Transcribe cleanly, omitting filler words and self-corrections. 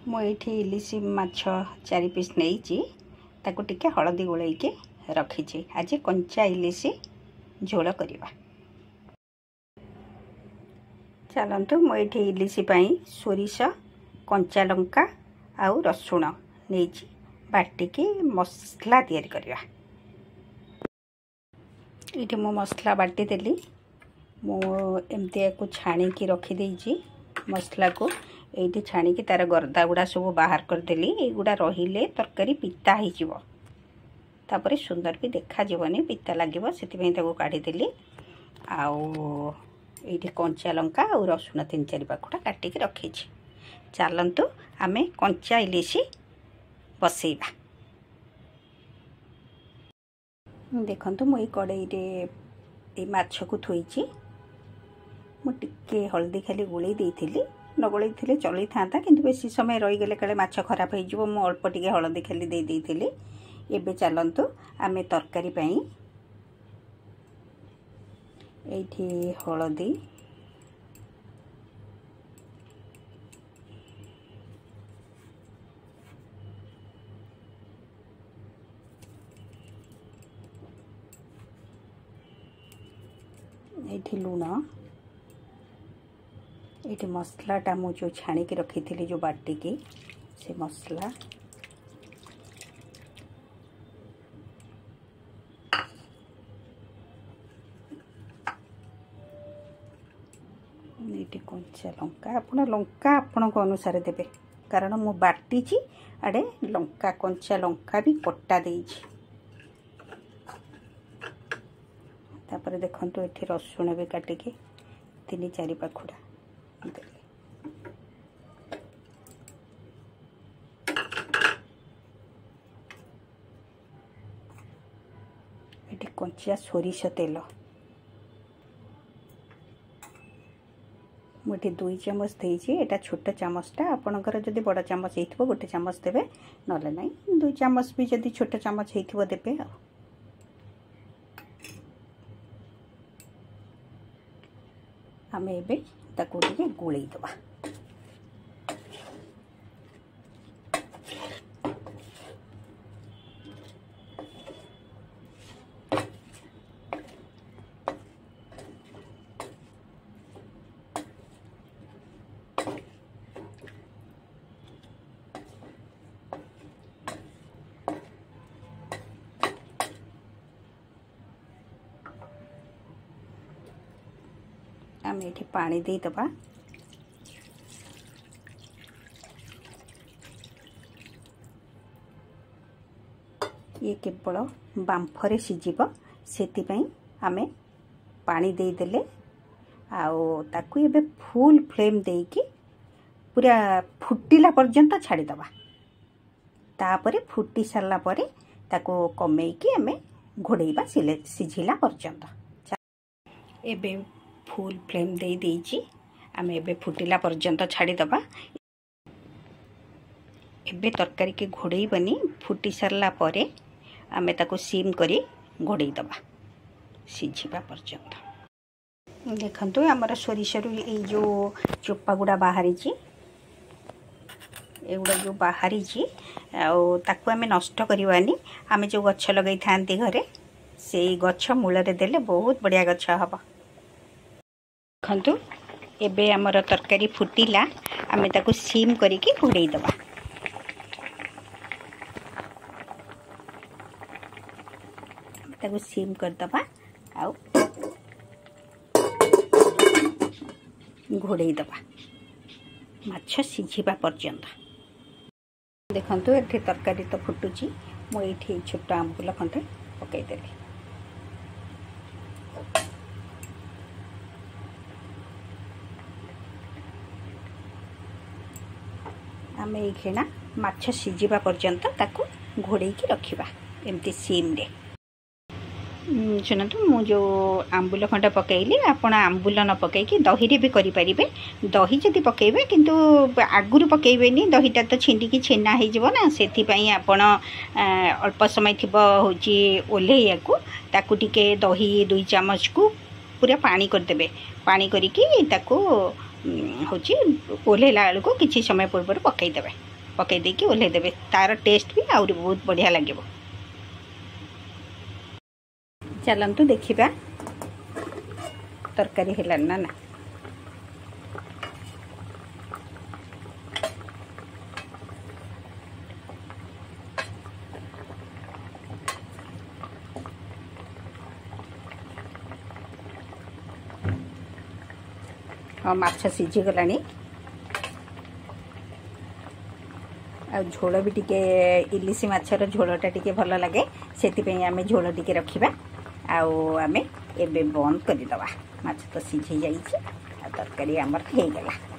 मुझे इलिशी माछ 4 पीस नहीं ताको टिके हलदी गोलैके रखी। आज कंचा इलिशी झोल करवा। चलतु मुझे इलिशी सोरिष कंचा लंका आउ रसुण नहीं बाटिकी मसला तैयारी करवा। ये मो मसला बाटी देली एमती को छाणिकी रखीदे मसला को ये छाणिकी तार गर्दा गुड़ा सब बाहर करदेली। युड़ा रहिले तरकारी पिता होपर सुंदर भी देखा जीवनी पिता लगे से काढ़ीदेली। आउ ये कंचा लंका और रसुण 3-4 पाखुड़ा काटिकी रखी। चलतु आमे कंचा इलिशी बसैबा। देखंतु मुई कड़ाई रे माछ को थोइची। मुझे हल्दी खाली गोलई देइथिली, न गोलई थिले चली था किंतु बेसी समय रही गले काले माछ खराब हो मु अल्प टिके हल्दी खाली दे देइथिली। एबे चलंतु आमे तरकारी पई एठी हल्दी एठी लुण ये मसलाटा मु जो छाणिकी रखी थी जो बाटिकी से मसला ये कंचा लंका आपण लंका आपण अनुसार देवे कारण मु बाटी आड़े लंका कंचा लंका भी कटा देइछि। तापर देखंतु एठी रसुण भी काटिकी 3-4 पाखुड़ा ये कंचा सोरिष तेल मुझे 2 चामच देइछि। एटा छोट चामचटा आपणकर जदि बड़ चामच हेइथिबो 1 चामच देबे, नले नै 2 चामच भी जदि छोट चामच हेइथिबो देबे। आम एबे ताको टिके गोलई दबा। आम ये पानी दे दबा। ये केवल बांफरे सिझिबो सेतिपई आमे पानी दे देले आउ ताकू एबे फुल फ्लेम देकी पूरा फुटिला पर्यंत छाड़ी दबा। तापरे फुटी सारला परे ताको कमेकी आमे घोड़ेइबा सिझिला पर्यंत। एबे फुल फ्लेम दे देइछि आमे एबे फुटिला पर्यंत छाड़ी दबा। एबे तरकारी के घोड़ेई बनी फुटी सारला परे आमे ताको सीम करी घोड़ेई दबा सिझिबा पर्यंत। देखंतु हमर सोरिषरु ए जो चोपा गुडा बाहरी एगुड़ा जो बाहरी ताकू आमे नष्ट करवानी। आमे जो गछ लगई थांती घरे से गछ मूल रे देले बहुत बढ़िया गछ हबा। देखंतु एबे हमर तरकारी फुटिला आमे ताकू सीम करिकी घोड़ेई दबा। ताकू सीम कर दबा आउ घोड़ेई दबा माछ सिझिबा पर्यंत। देखंतु एठी तरकारी तो फुटुची मु एठी छोट आंबुल खंडे पकई देली। आमे ये खेना माछ सिझिबा पर्यंत ताकू घोड़ेकी रखिबा एमती सीम रे। शुणु मु जो आंबुल खंड पकईली आपण आंबुल न पकईकी दही रे भी करि परिबे। दही जदि पकईबे किंतु आगुरु पकईबेनी दहीटा तो छिंडिकी छेना हो जिवो ना सेथि पई आपण अल्प समय थिबो होची ओल्हेया को ताकू टिके दही 2 चामच को पूरा पानी कर देबे। पानी करिकी ताकू होची ओल्हेला को किछि समय पूर्व पकई देबे। पकई देकी ओल्हे देबे तार टेस्ट भी आउरी बहुत बढ़िया लगे। चलतु देखा तरकारी है ना ना। हाँ माछ सीझी गलानी आ झोल भी टिके इलिसी माछर झोलटा टिके भल लगे से आम झोल टिके रखा आमे बंद करदे माछ तो सीझी जाइए तरकारी आमर हो गला।